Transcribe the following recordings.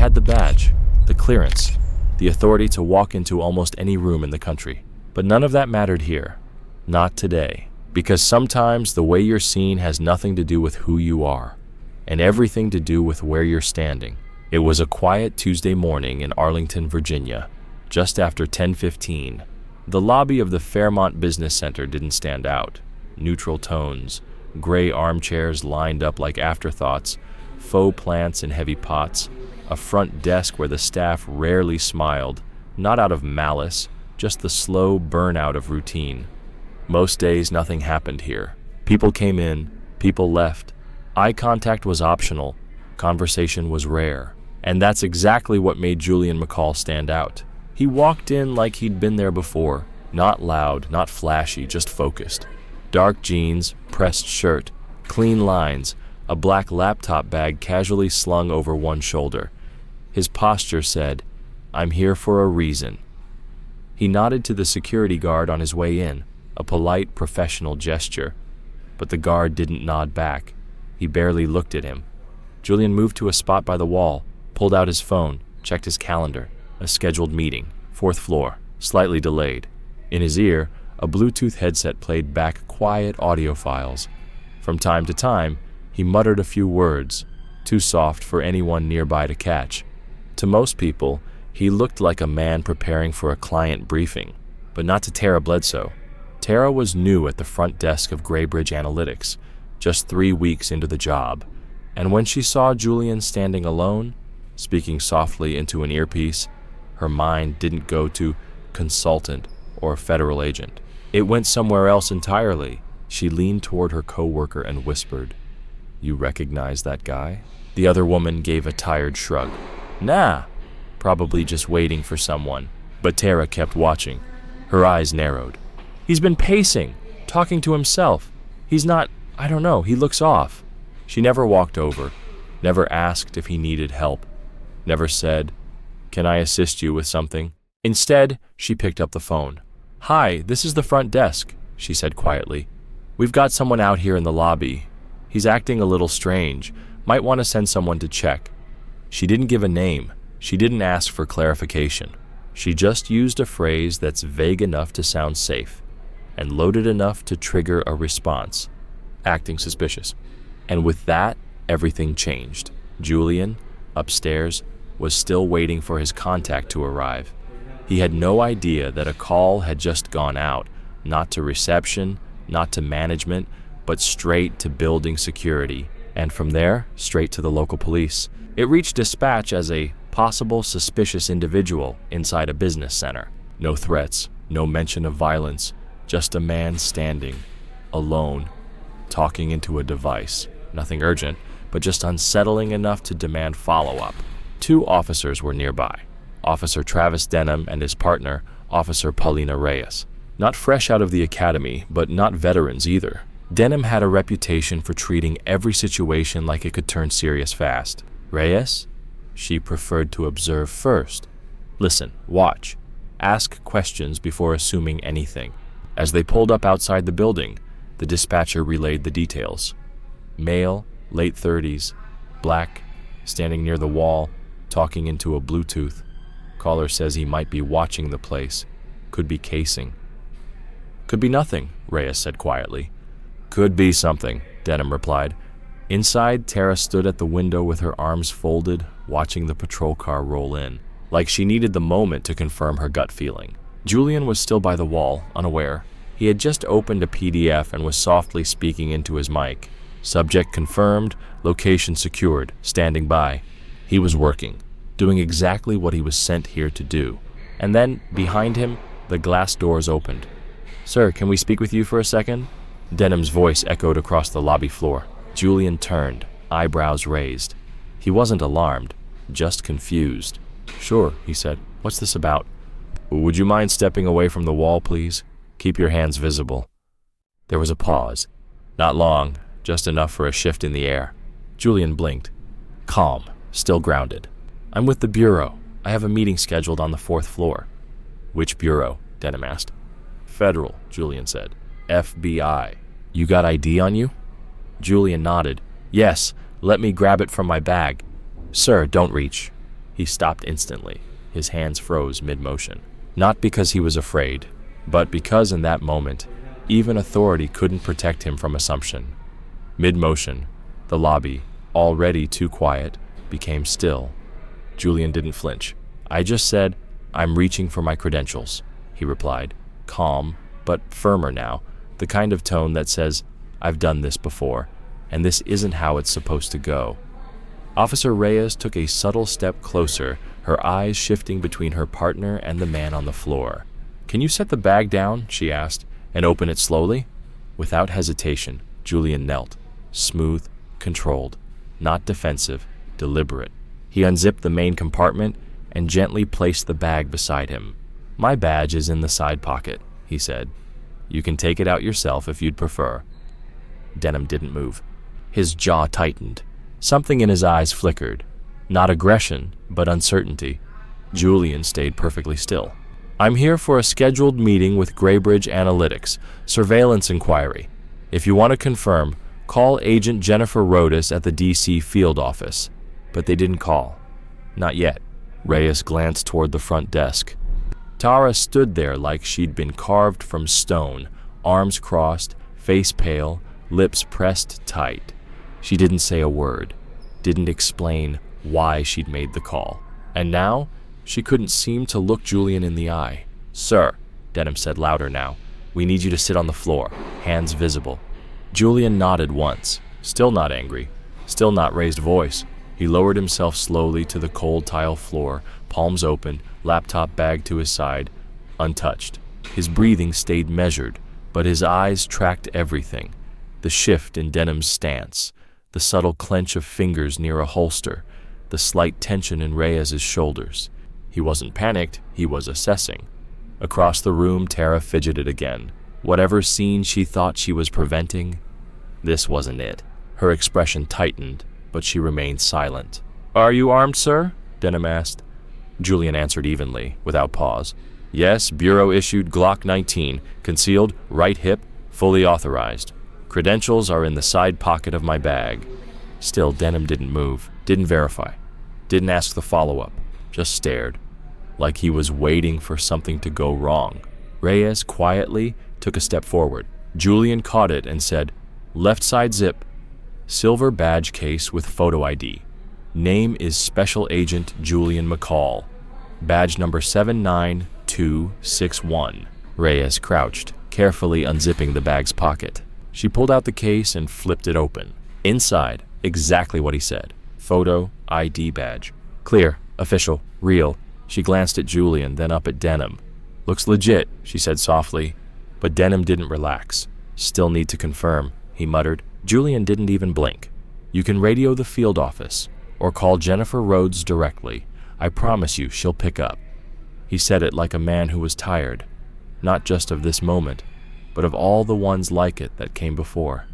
had the badge, the clearance, the authority to walk into almost any room in the country. But none of that mattered here. Not today. Because sometimes the way you're seen has nothing to do with who you are, and everything to do with where you're standing. It was a quiet Tuesday morning in Arlington, Virginia, just after 10:15. The lobby of the Fairmont Business Center didn't stand out. Neutral tones, gray armchairs lined up like afterthoughts, faux plants in heavy pots, a front desk where the staff rarely smiled, not out of malice, just the slow burnout of routine. Most days nothing happened here. People came in, people left. Eye contact was optional, conversation was rare. And that's exactly what made Julian McCall stand out. He walked in like he'd been there before, not loud, not flashy, just focused. Dark jeans, pressed shirt, clean lines, a black laptop bag casually slung over one shoulder. His posture said, "I'm here for a reason." He nodded to the security guard on his way in, a polite, professional gesture. But the guard didn't nod back. He barely looked at him. Julian moved to a spot by the wall, pulled out his phone, checked his calendar. A scheduled meeting, 4th floor, slightly delayed. In his ear, a Bluetooth headset played back quiet audio files. From time to time, he muttered a few words, too soft for anyone nearby to catch. To most people, he looked like a man preparing for a client briefing, but not to Tara Bledsoe. Tara was new at the front desk of Graybridge Analytics, just 3 weeks into the job, and when she saw Julian standing alone, speaking softly into an earpiece, her mind didn't go to consultant or federal agent. It went somewhere else entirely. She leaned toward her coworker and whispered, "You recognize that guy?" The other woman gave a tired shrug. "Nah," probably just waiting for someone. But Tara kept watching. Her eyes narrowed. "He's been pacing, talking to himself. He's not, I don't know, he looks off." She never walked over, never asked if he needed help, never said, "Can I assist you with something?" Instead, she picked up the phone. "Hi, this is the front desk," she said quietly. "We've got someone out here in the lobby. He's acting a little strange. Might want to send someone to check." She didn't give a name. She didn't ask for clarification. She just used a phrase that's vague enough to sound safe and loaded enough to trigger a response. Acting suspicious. And with that, everything changed. Julian, upstairs, was still waiting for his contact to arrive. He had no idea that a call had just gone out, not to reception, not to management, but straight to building security, and from there, straight to the local police. It reached dispatch as a possible suspicious individual inside a business center. No threats, no mention of violence, just a man standing, alone, talking into a device. Nothing urgent, but just unsettling enough to demand follow-up. 2 officers were nearby. Officer Travis Denham and his partner, Officer Paulina Reyes. Not fresh out of the academy, but not veterans either. Denham had a reputation for treating every situation like it could turn serious fast. Reyes? She preferred to observe first. Listen, watch. Ask questions before assuming anything. As they pulled up outside the building, the dispatcher relayed the details. Male, late 30s, black, standing near the wall, talking into a Bluetooth. Caller says he might be watching the place. Could be casing. "Could be nothing," Reyes said quietly. "Could be something," Denham replied. Inside, Tara stood at the window with her arms folded, watching the patrol car roll in, like she needed the moment to confirm her gut feeling. Julian was still by the wall, unaware. He had just opened a PDF and was softly speaking into his mic. Subject confirmed, location secured, standing by. He was working, doing exactly what he was sent here to do. And then, behind him, the glass doors opened. "Sir, can we speak with you for a second?" Denham's voice echoed across the lobby floor. Julian turned, eyebrows raised. He wasn't alarmed, just confused. "Sure," he said. "What's this about?" "Would you mind stepping away from the wall, please? Keep your hands visible." There was a pause. Not long, just enough for a shift in the air. Julian blinked. Calm, still grounded. "I'm with the Bureau. I have a meeting scheduled on the 4th floor." "Which bureau?" Denham asked. "Federal," Julian said. "FBI. You got ID on you?" Julian nodded. "Yes, let me grab it from my bag." "Sir, don't reach." He stopped instantly. His hands froze mid-motion. Not because he was afraid, but because in that moment, even authority couldn't protect him from assumption. Mid-motion, the lobby, already too quiet, became still. Julian didn't flinch. "I just said, I'm reaching for my credentials," he replied, calm, but firmer now, the kind of tone that says, "I've done this before, and this isn't how it's supposed to go." Officer Reyes took a subtle step closer, her eyes shifting between her partner and the man on the floor. "Can you set the bag down," she asked, "and open it slowly?" Without hesitation, Julian knelt, smooth, controlled, not defensive, deliberate. He unzipped the main compartment and gently placed the bag beside him. "My badge is in the side pocket," he said. "You can take it out yourself if you'd prefer." Denham didn't move. His jaw tightened. Something in his eyes flickered. Not aggression, but uncertainty. Julian stayed perfectly still. "I'm here for a scheduled meeting with Graybridge Analytics, surveillance inquiry. If you want to confirm, call Agent Jennifer Rodas at the DC field office." But they didn't call. Not yet. Reyes glanced toward the front desk. Tara stood there like she'd been carved from stone, arms crossed, face pale, lips pressed tight. She didn't say a word, didn't explain why she'd made the call. And now, she couldn't seem to look Julian in the eye. "Sir," Denham said louder now, "we need you to sit on the floor, hands visible." Julian nodded once, still not angry, still not raised voice. He lowered himself slowly to the cold tile floor, palms open, laptop bag to his side, untouched. His breathing stayed measured, but his eyes tracked everything. The shift in Denham's stance, the subtle clench of fingers near a holster, the slight tension in Reyes's shoulders. He wasn't panicked, he was assessing. Across the room, Tara fidgeted again. Whatever scene she thought she was preventing, this wasn't it. Her expression tightened, but she remained silent. "Are you armed, sir?" Denham asked. Julian answered evenly, without pause. "Yes, Bureau-issued Glock 19, concealed, right hip, fully authorized. Credentials are in the side pocket of my bag." Still, Denham didn't move, didn't verify, didn't ask the follow-up, just stared, like he was waiting for something to go wrong. Reyes quietly took a step forward. Julian caught it and said, "Left side zip. Silver badge case with photo ID. Name is Special Agent Julian McCall. Badge number 79261. Reyes crouched, carefully unzipping the bag's pocket. She pulled out the case and flipped it open. Inside, exactly what he said. Photo ID badge. Clear, official, real. She glanced at Julian, then up at Denham. "Looks legit," she said softly. But Denham didn't relax. "Still need to confirm," he muttered. Julian didn't even blink. "You can radio the field office, or call Jennifer Rhodes directly. I promise you she'll pick up." He said it like a man who was tired, not just of this moment, but of all the ones like it that came before.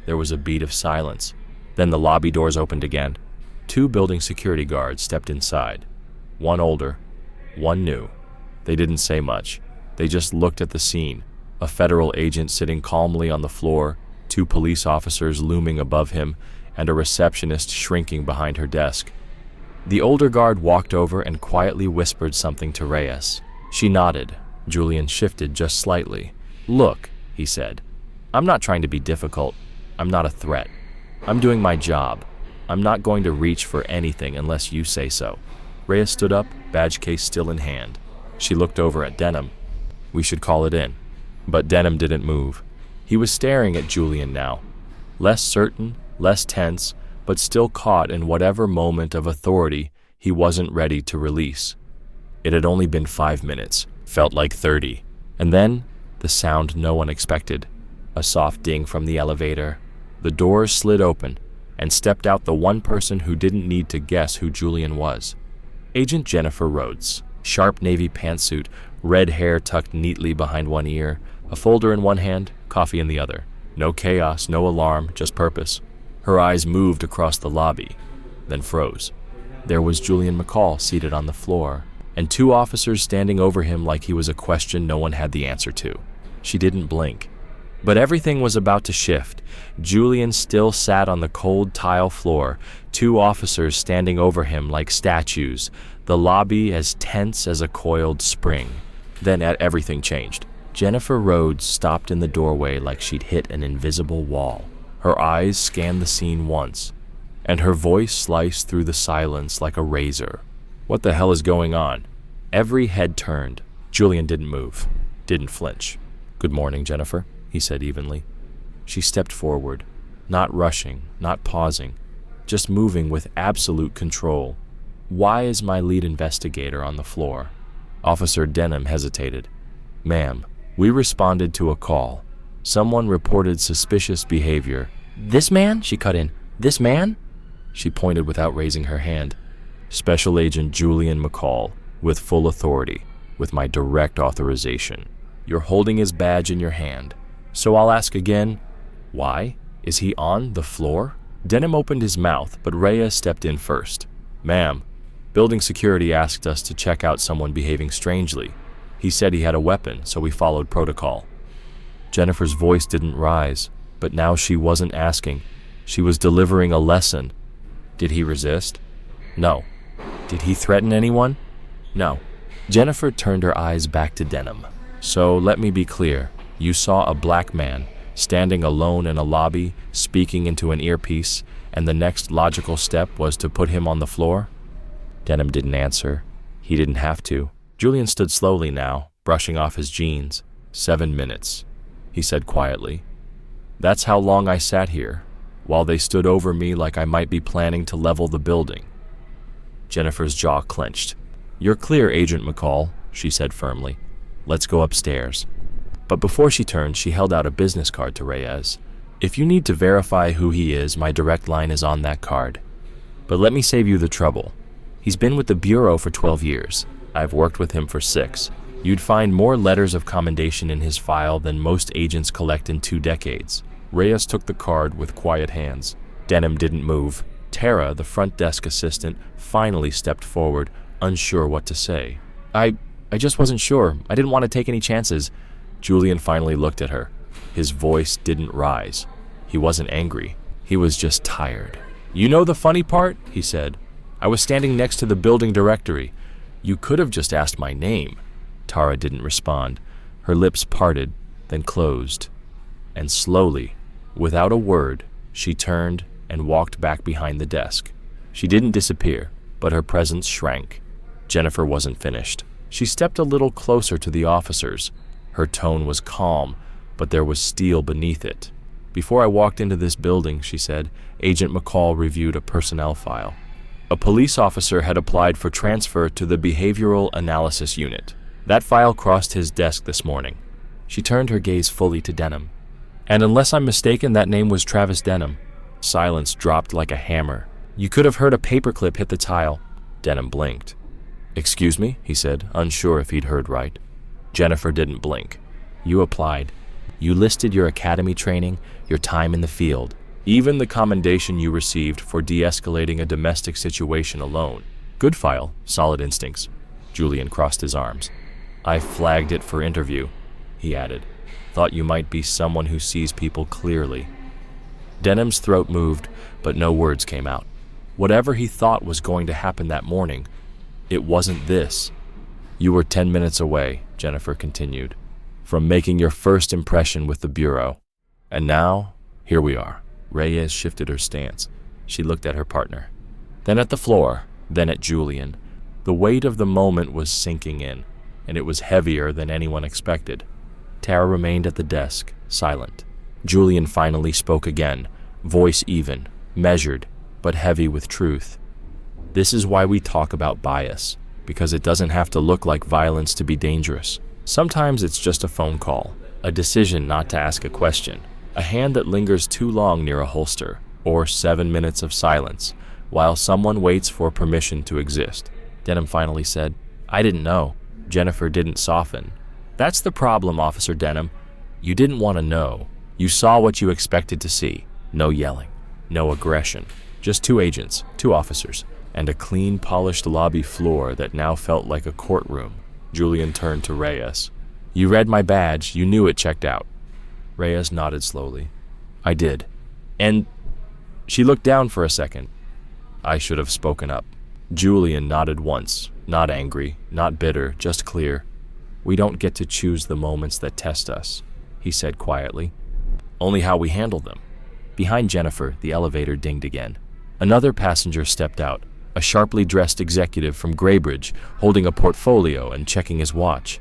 There was a beat of silence. Then the lobby doors opened again. 2 building security guards stepped inside. One older, one new. They didn't say much. They just looked at the scene. A federal agent sitting calmly on the floor, 2 police officers looming above him, and a receptionist shrinking behind her desk. The older guard walked over and quietly whispered something to Reyes. She nodded. Julian shifted just slightly. "Look," he said, "I'm not trying to be difficult. I'm not a threat. I'm doing my job. I'm not going to reach for anything unless you say so." Reyes stood up, badge case still in hand. She looked over at Denham. "We should call it in." But Denham didn't move. He was staring at Julian now, less certain, less tense, but still caught in whatever moment of authority he wasn't ready to release. It had only been 5 minutes, felt like 30. And then, the sound no one expected. A soft ding from the elevator. The doors slid open, and stepped out the one person who didn't need to guess who Julian was. Agent Jennifer Rhodes. Sharp navy pantsuit, red hair tucked neatly behind one ear, a folder in one hand, coffee in the other. No chaos, no alarm, just purpose. Her eyes moved across the lobby, then froze. There was Julian McCall seated on the floor, and 2 officers standing over him like he was a question no one had the answer to. She didn't blink. But everything was about to shift. Julian still sat on the cold tile floor, two officers standing over him like statues, the lobby as tense as a coiled spring. Then everything changed. Jennifer Rhodes stopped in the doorway like she'd hit an invisible wall. Her eyes scanned the scene once, and her voice sliced through the silence like a razor. "What the hell is going on?" Every head turned. Julian didn't move, didn't flinch. "Good morning, Jennifer," he said evenly. She stepped forward, not rushing, not pausing, just moving with absolute control. "Why is my lead investigator on the floor?" Officer Denham hesitated. "Ma'am, we responded to a call. Someone reported suspicious behavior." "This man?" she cut in. "This man?" She pointed without raising her hand. "Special Agent Julian McCall, with full authority, with my direct authorization. You're holding his badge in your hand. So I'll ask again, why? Is he on the floor?" Denham opened his mouth, but Reyes stepped in first. "Ma'am, building security asked us to check out someone behaving strangely. He said he had a weapon, so we followed protocol." Jennifer's voice didn't rise, but now she wasn't asking. She was delivering a lesson. "Did he resist?" "No." "Did he threaten anyone?" "No." Jennifer turned her eyes back to Denham. "So let me be clear. You saw a black man standing alone in a lobby, speaking into an earpiece, and the next logical step was to put him on the floor?" Denham didn't answer. He didn't have to. Julian stood slowly now, brushing off his jeans. 7 minutes, he said quietly. "That's how long I sat here, while they stood over me like I might be planning to level the building." Jennifer's jaw clenched. "You're clear, Agent McCall," she said firmly. "Let's go upstairs." But before she turned, she held out a business card to Reyes. "If you need to verify who he is, my direct line is on that card. But let me save you the trouble. He's been with the Bureau for 12 years. I've worked with him for 6. You'd find more letters of commendation in his file than most agents collect in 2 decades. Reyes took the card with quiet hands. Denham didn't move. Tara, the front desk assistant, finally stepped forward, unsure what to say. I just wasn't sure. I didn't want to take any chances." Julian finally looked at her. His voice didn't rise. He wasn't angry. He was just tired. "You know the funny part?" he said. "I was standing next to the building directory. You could have just asked my name." Tara didn't respond. Her lips parted, then closed. And slowly, without a word, she turned and walked back behind the desk. She didn't disappear, but her presence shrank. Jennifer wasn't finished. She stepped a little closer to the officers. Her tone was calm, but there was steel beneath it. "Before I walked into this building," she said, Agent McCall reviewed a personnel file. A police officer had applied for transfer to the Behavioral Analysis Unit. That file crossed his desk this morning. She turned her gaze fully to Denham. "And unless I'm mistaken, that name was Travis Denham." Silence dropped like a hammer. You could have heard a paperclip hit the tile. Denham blinked. "Excuse me," he said, unsure if he'd heard right. Jennifer didn't blink. "You applied. You listed your academy training, your time in the field, even the commendation you received for de-escalating a domestic situation alone. Good file, solid instincts." Julian crossed his arms. "I flagged it for interview," he added. "Thought you might be someone who sees people clearly." Denham's throat moved, but no words came out. Whatever he thought was going to happen that morning, it wasn't this. "You were 10 minutes away," Jennifer continued, "from making your first impression with the Bureau. And now, here we are." Reyes shifted her stance. She looked at her partner, then at the floor, then at Julian. The weight of the moment was sinking in, and it was heavier than anyone expected. Tara remained at the desk, silent. Julian finally spoke again, voice even, measured, but heavy with truth. "This is why we talk about bias, because it doesn't have to look like violence to be dangerous. Sometimes it's just a phone call, a decision not to ask a question, a hand that lingers too long near a holster, or 7 minutes of silence, while someone waits for permission to exist." Denham finally said, "I didn't know." Jennifer didn't soften. "That's the problem, Officer Denham. You didn't want to know. You saw what you expected to see. No yelling, no aggression. Just 2 agents, 2 officers, and a clean, polished lobby floor that now felt like a courtroom." Julian turned to Reyes. "You read my badge. You knew it checked out." Reyes nodded slowly. I did. And she looked down for a second. I should have spoken up. Julian nodded once, not angry, not bitter, just clear. We don't get to choose the moments that test us, he said quietly. Only how we handle them. Behind Jennifer, the elevator dinged again. Another passenger stepped out, a sharply dressed executive from Graybridge, holding a portfolio and checking his watch.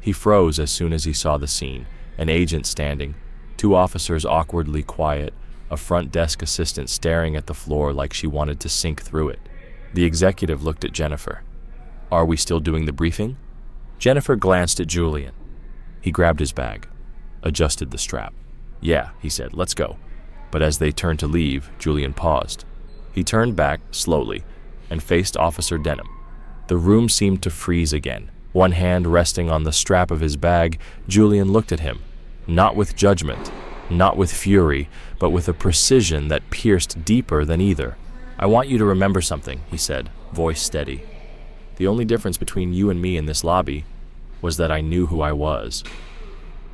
He froze as soon as he saw the scene, an agent standing, 2 officers awkwardly quiet, a front desk assistant staring at the floor like she wanted to sink through it. The executive looked at Jennifer. Are we still doing the briefing? Jennifer glanced at Julian. He grabbed his bag, adjusted the strap. Yeah, he said, let's go. But as they turned to leave, Julian paused. He turned back, slowly, and faced Officer Denham. The room seemed to freeze again. One hand resting on the strap of his bag, Julian looked at him, not with judgment, not with fury, but with a precision that pierced deeper than either. I want you to remember something, he said, voice steady. The only difference between you and me in this lobby was that I knew who I was.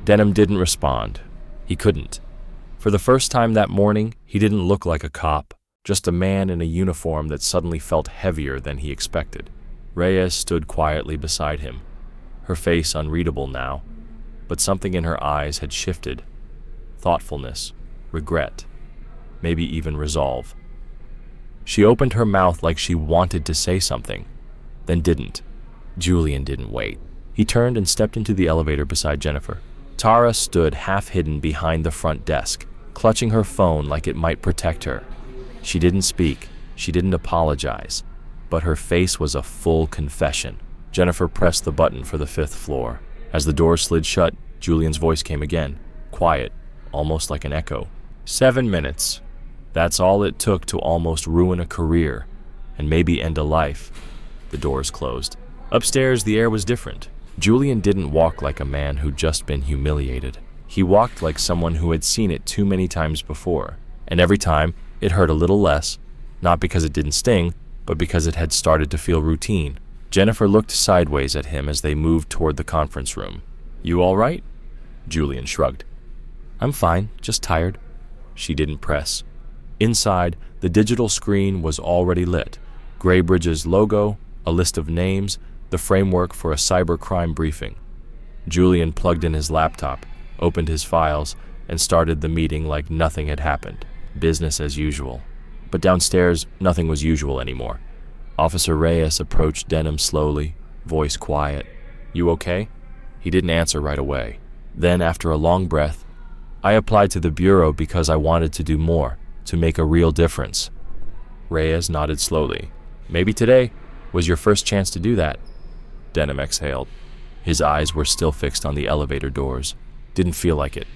Denham didn't respond. He couldn't. For the first time that morning, he didn't look like a cop, just a man in a uniform that suddenly felt heavier than he expected. Reyes stood quietly beside him, her face unreadable now, but something in her eyes had shifted. Thoughtfulness, regret, maybe even resolve. She opened her mouth like she wanted to say something, then didn't. Julian didn't wait. He turned and stepped into the elevator beside Jennifer. Tara stood half-hidden behind the front desk, clutching her phone like it might protect her. She didn't speak, she didn't apologize, but her face was a full confession. Jennifer pressed the button for the 5th floor. As the doors slid shut, Julian's voice came again, quiet, almost like an echo. 7 minutes. That's all it took to almost ruin a career, and maybe end a life. The doors closed. Upstairs, the air was different. Julian didn't walk like a man who'd just been humiliated. He walked like someone who had seen it too many times before, and every time, it hurt a little less, not because it didn't sting, but because it had started to feel routine. Jennifer looked sideways at him as they moved toward the conference room. You all right? Julian shrugged. I'm fine, just tired. She didn't press. Inside, the digital screen was already lit. Graybridge's logo, a list of names, the framework for a cybercrime briefing. Julian plugged in his laptop, opened his files, and started the meeting like nothing had happened. Business as usual. But downstairs, nothing was usual anymore. Officer Reyes approached Denham slowly, voice quiet. You okay? He didn't answer right away. Then, after a long breath, I applied to the bureau because I wanted to do more, to make a real difference. Reyes nodded slowly. Maybe today was your first chance to do that. Denham exhaled. His eyes were still fixed on the elevator doors. Didn't feel like it.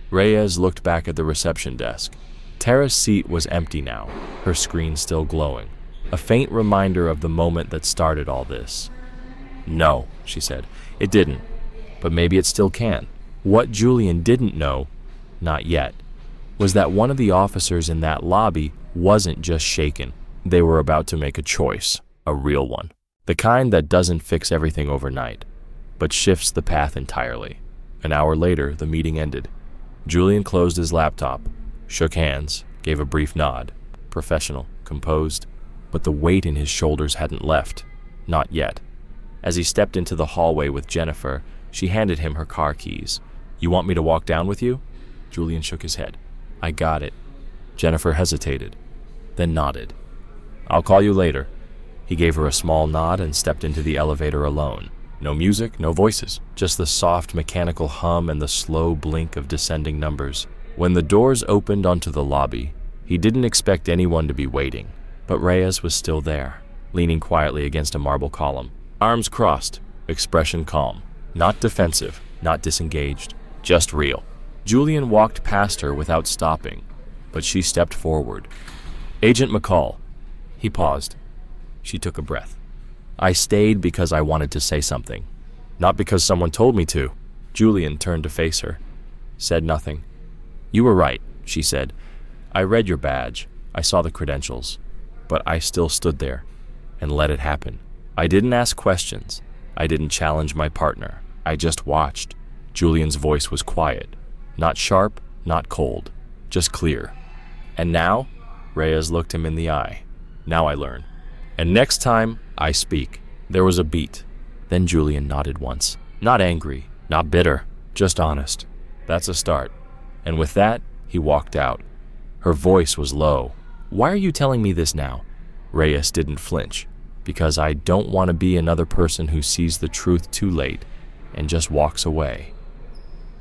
Reyes looked back at the reception desk. Tara's seat was empty now, her screen still glowing. A faint reminder of the moment that started all this. No, she said. It didn't. But maybe it still can. What Julian didn't know, not yet, was that one of the officers in that lobby wasn't just shaken. They were about to make a choice, a real one. The kind that doesn't fix everything overnight, but shifts the path entirely. An hour later, the meeting ended. Julian closed his laptop, shook hands, gave a brief nod. Professional, composed, but the weight in his shoulders hadn't left. Not yet. As he stepped into the hallway with Jennifer, she handed him her car keys. You want me to walk down with you? Julian shook his head. I got it. Jennifer hesitated, then nodded. I'll call you later. He gave her a small nod and stepped into the elevator alone. No music, no voices, just the soft mechanical hum and the slow blink of descending numbers. When the doors opened onto the lobby, he didn't expect anyone to be waiting, but Reyes was still there, leaning quietly against a marble column. Arms crossed, expression calm. Not defensive, not disengaged, just real. Julian walked past her without stopping, but she stepped forward. Agent McCall. He paused. She took a breath. I stayed because I wanted to say something, not because someone told me to. Julian turned to face her, said nothing. You were right, she said. I read your badge. I saw the credentials. But I still stood there and let it happen. I didn't ask questions. I didn't challenge my partner. I just watched. Julian's voice was quiet, Not sharp, not cold, just clear. And now, Reyes looked him in the eye. Now I learn. And next time, I speak. There was a beat. Then Julian nodded once. Not angry, not bitter, just honest. That's a start. And with that, he walked out. Her voice was low. Why are you telling me this now? Reyes didn't flinch. Because I don't want to be another person who sees the truth too late and just walks away.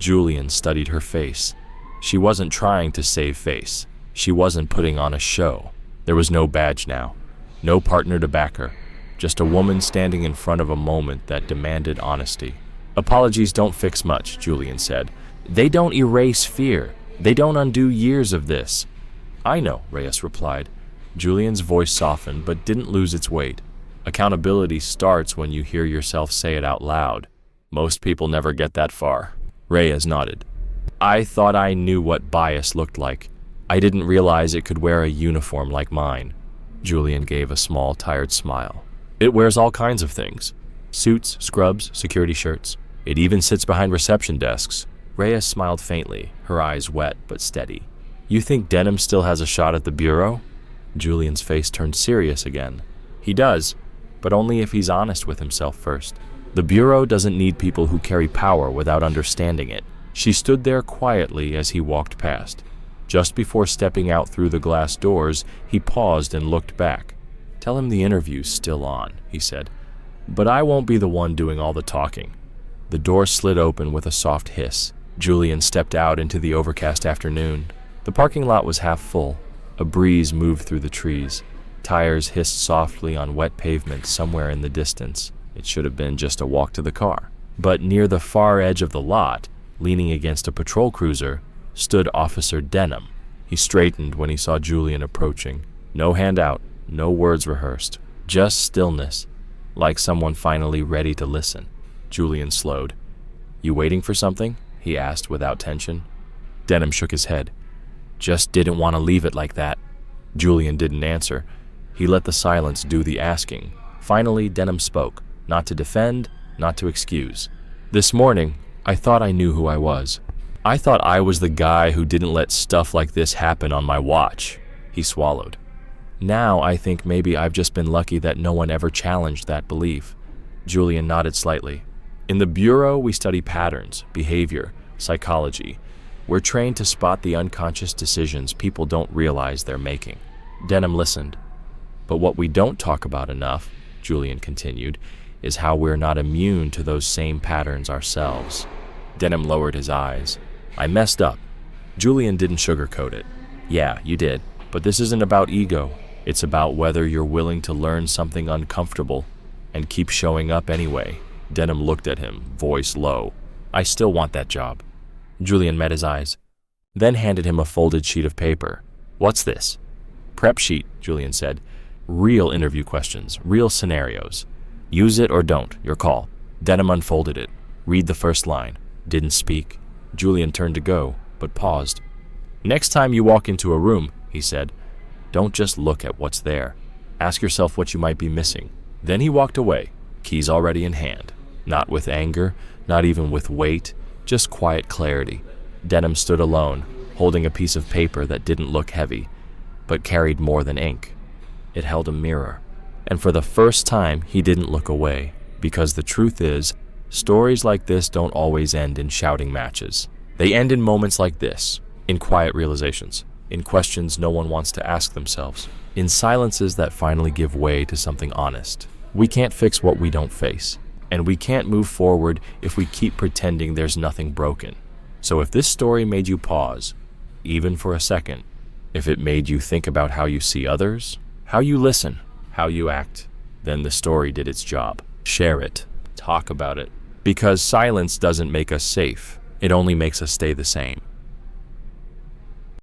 Julian studied her face. She wasn't trying to save face. She wasn't putting on a show. There was no badge now. No partner to back her. Just a woman standing in front of a moment that demanded honesty. Apologies don't fix much, Julian said. They don't erase fear. They don't undo years of this. I know, Reyes replied. Julian's voice softened but didn't lose its weight. Accountability starts when you hear yourself say it out loud. Most people never get that far. Reyes nodded. I thought I knew what bias looked like. I didn't realize it could wear a uniform like mine. Julian gave a small, tired smile. It wears all kinds of things. Suits, scrubs, security shirts. It even sits behind reception desks. Reyes smiled faintly, her eyes wet but steady. You think Denham still has a shot at the bureau? Julian's face turned serious again. He does, but only if he's honest with himself first. The bureau doesn't need people who carry power without understanding it. She stood there quietly as he walked past. Just before stepping out through the glass doors, he paused and looked back. Tell him the interview's still on, he said. But I won't be the one doing all the talking. The door slid open with a soft hiss. Julian stepped out into the overcast afternoon. The parking lot was half full. A breeze moved through the trees. Tires hissed softly on wet pavement somewhere in the distance. It should have been just a walk to the car. But near the far edge of the lot, leaning against a patrol cruiser, stood Officer Denham. He straightened when he saw Julian approaching. No handout, no words rehearsed, just stillness, like someone finally ready to listen. Julian slowed. You waiting for something? He asked without tension. Denham shook his head. Just didn't want to leave it like that. Julian didn't answer. He let the silence do the asking. Finally, Denham spoke, not to defend, not to excuse. This morning, I thought I knew who I was. I thought I was the guy who didn't let stuff like this happen on my watch. He swallowed. Now I think maybe I've just been lucky that no one ever challenged that belief. Julian nodded slightly. In the Bureau, we study patterns, behavior, psychology. We're trained to spot the unconscious decisions people don't realize they're making. Denham listened. But what we don't talk about enough, Julian continued, is how we're not immune to those same patterns ourselves. Denham lowered his eyes. I messed up. Julian didn't sugarcoat it. Yeah, you did. But this isn't about ego. It's about whether you're willing to learn something uncomfortable and keep showing up anyway. Denham looked at him, voice low. I still want that job. Julian met his eyes, then handed him a folded sheet of paper. What's this? Prep sheet, Julian said. Real interview questions, real scenarios. Use it or don't, your call. Denham unfolded it. Read the first line. Didn't speak. Julian turned to go, but paused. Next time you walk into a room, he said, don't just look at what's there. Ask yourself what you might be missing. Then he walked away, keys already in hand. Not with anger, not even with weight, just quiet clarity. Denham stood alone, holding a piece of paper that didn't look heavy, but carried more than ink. It held a mirror. And for the first time, he didn't look away, because the truth is, stories like this don't always end in shouting matches. They end in moments like this, in quiet realizations, in questions no one wants to ask themselves, in silences that finally give way to something honest. We can't fix what we don't face, and we can't move forward if we keep pretending there's nothing broken. So if this story made you pause, even for a second, if it made you think about how you see others, how you listen, how you act, then the story did its job. Share it. Talk about it. Because silence doesn't make us safe. It only makes us stay the same.